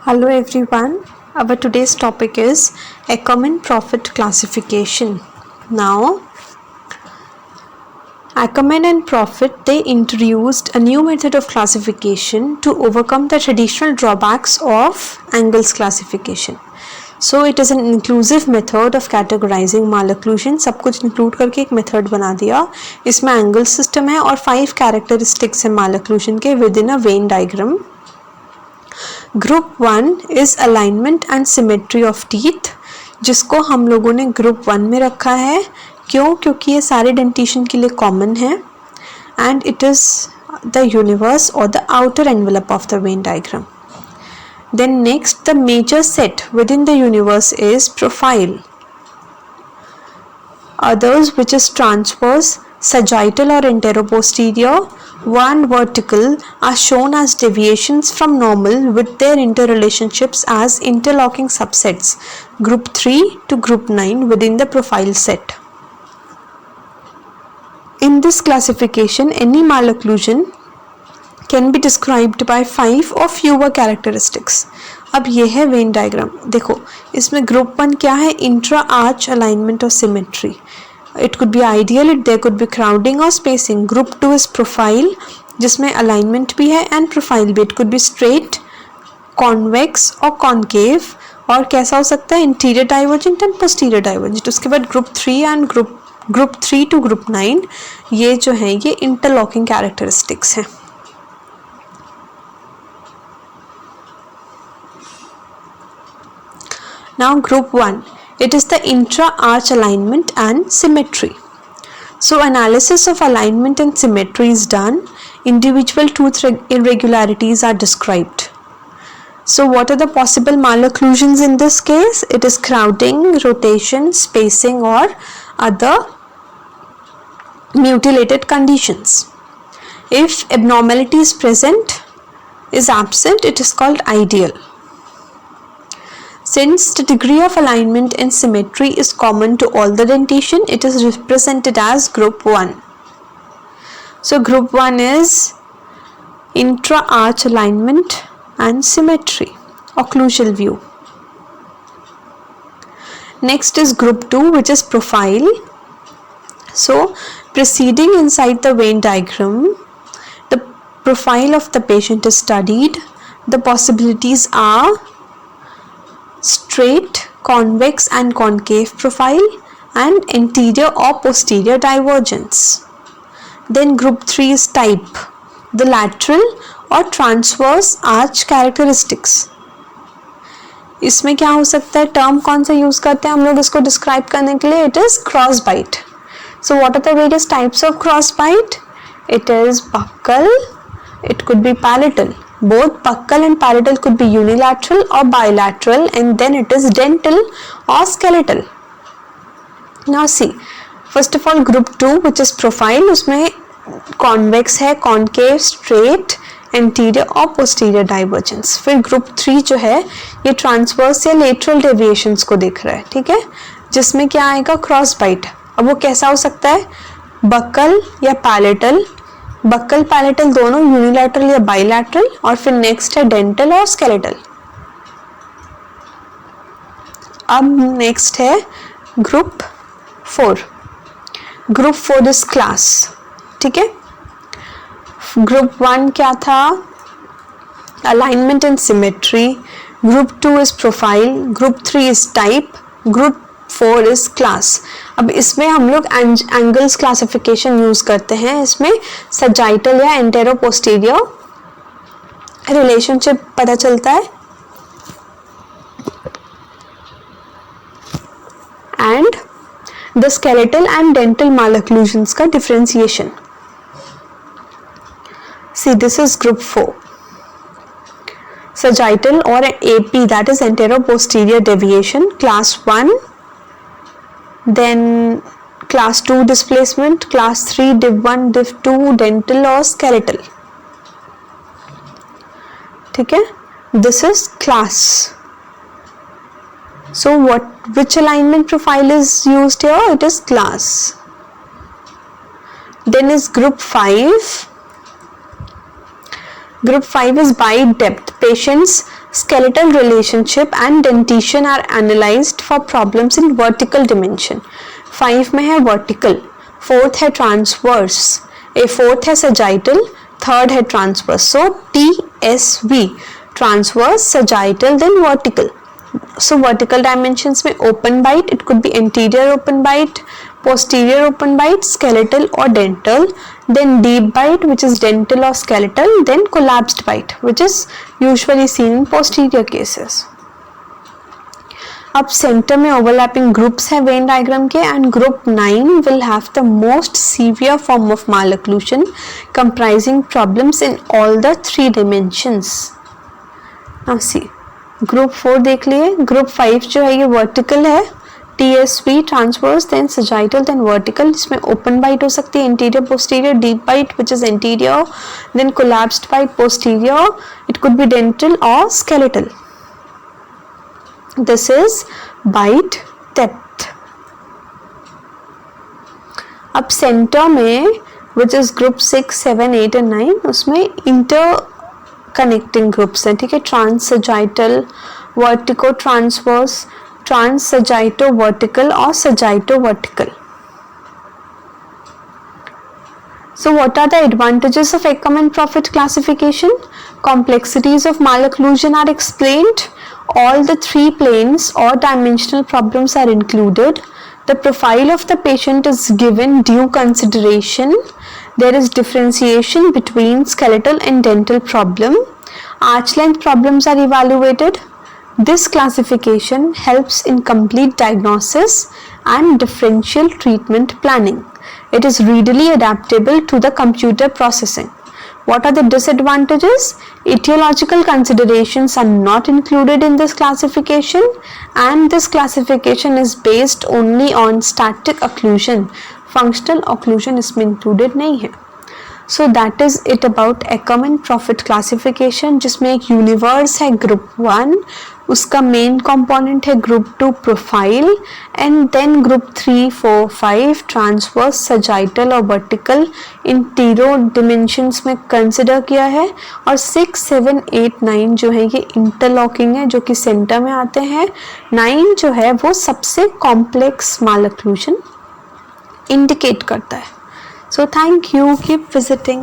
Hello everyone, our today's topic is Ackermann profit classification. Now, Ackermann and Profit, they introduced a new method of classification to overcome the traditional drawbacks of angles classification. So it is an inclusive method of categorizing malocclusion. सब कुछ include करके एक method बना दिया. इसमें angle system है और 5 characteristics है malocclusion के within a Venn diagram. Group 1 is alignment and symmetry of teeth, जिसको हम लोगों ने ग्रुप 1 में रखा है. क्यों? क्योंकि ये सारे डेंटिशन के लिए कॉमन है and it is the universe और the outer envelope of the Venn diagram. Then next, the major set within the universe is profile. Others, which is transverse, sagittal or anteroposterior, one vertical, are shown as deviations from normal with their interrelationships as interlocking subsets, group 3 to group 9 within the profile set. In this classification, any malocclusion can be described by 5 or fewer characteristics. अब ये है Venn diagram. देखो इसमें group 1 क्या है? Intra arch alignment और symmetry. It could be ideal, it there could be crowding और spacing. Group 2 is profile, जिसमें अलाइनमेंट भी है एंड प्रोफाइल भी. It could be straight, convex और कॉन्केव. और कैसा हो सकता है? Anterior divergent and posterior divergent. उसके बाद group 3 and group 3 to group 9, ये जो है ये इंटरलॉकिंग कैरेक्टरिस्टिक्स हैं. Now group 1, it is the intra-arch alignment and symmetry. So analysis of alignment and symmetry is done. Individual tooth irregularities are described. So what are the possible malocclusions in this case? It is crowding, rotation, spacing or other mutilated conditions. If abnormality is present, is absent, it is called ideal. Since the degree of alignment and symmetry is common to all the dentition, it is represented as group 1. So group 1 is intra-arch alignment and symmetry, occlusal view. Next is group 2, which is profile. So proceeding inside the vein diagram, the profile of the patient is studied. The possibilities are straight, convex and concave profile and anterior or posterior divergence. Then group 3 is type, the lateral or transverse arch characteristics. इसमें क्या हो सकता है? Term कौन सा use करते हैं हम लोग इसको डिस्क्राइब करने के लिए? It is cross bite. So what are the various types of cross bite? It is buccal, it could be palatal. Both buccal and palatal could be unilateral or bilateral, and then it is dental or skeletal. Now see, first of all group 2, which is profile, उसमें convex है, concave, straight, anterior और posterior divergence. फिर group 3 जो है ये transverse या lateral deviations को देख रहा है, ठीक है, जिसमें क्या आएगा? cross bite. अब वो कैसा हो सकता है? buccal या palatal. बक्कल पैलेटल दोनों यूनिलैटरल या बाइलैटरल. और फिर नेक्स्ट है डेंटल और स्केलेटल. अब नेक्स्ट है ग्रुप 4. ग्रुप 4 इज क्लास, ठीक है. ग्रुप 1 क्या था? Alignment and symmetry. Group 2 is profile. Group 3 is type. Group 4 is class. अब इसमें हम लोग एंगल्स क्लासिफिकेशन यूज करते हैं. इसमें सजाइटल या एंटेरो पोस्टीरियर रिलेशनशिप पता चलता है and the skeletal and dental malocclusions का differentiation. See this is group 4. Sagittal और AP, that is anterior posterior deviation, class 1. Then class 2 displacement, class 3 div 1, div 2 dental और skeletal, ठीक है. This is class. So which alignment profile is used here? It is class. Then is group 5. Group 5 is bite depth. Patients skeletal relationship and dentition are analyzed for problems in vertical dimension. 5 में है vertical, 4th है transverse, fourth है sagittal, 3rd है transverse. So TSV, transverse, sagittal, then vertical. So vertical dimensions में open bite, it could be anterior open bite, posterior open bite, skeletal or dental, then deep bite which is dental or skeletal, then collapsed bite which is usually seen in posterior cases. अब centre में overlapping groups है Venn diagram के and group 9 will have the most severe form of malocclusion comprising problems in all the 3 dimensions. Now see, group 4 देख लिए. Group 5 जो है ये vertical है, TSV transverse, then sagittal, then vertical. इसमें open bite हो सकती है, anterior posterior, deep bite which is anterior, then collapsed bite posterior, it could be dental और skeletal. This is bite depth. अब सेंटर में विच इज ग्रुप 6, 7, 8 एंड 9, उसमें inter connecting groups हैं, ठीक है. Trans sagittal, vertico transverse, trans sagitto vertical और sagitto vertical. So what are the advantages of Ekman and Profit classification? Complexities of malocclusion are explained. All the 3 planes or dimensional problems are included. The profile of the patient is given due consideration. There is differentiation between skeletal and dental problem. Arch length problems are evaluated. This classification helps in complete diagnosis and differential treatment planning. It is readily adaptable to the computer processing. What are the disadvantages? Etiological considerations are not included in this classification, and this classification is based only on static occlusion. Functional occlusion इसमें included नहीं है. So that is it about Ekman and Profit classification, जिसमें एक universe है group 1, उसका main component है group 2 profile, and then group 3, 4, 5 transverse, sagittal और vertical इन तीनों डिमेंशंस में कंसिडर किया है. और 6, 7, 8, 9 जो है ये इंटरलॉकिंग है जो कि सेंटर में आते हैं. 9 जो है वो सबसे कॉम्प्लेक्स मालोक्लूजन इंडिकेट करता है. So thank you, keep visiting.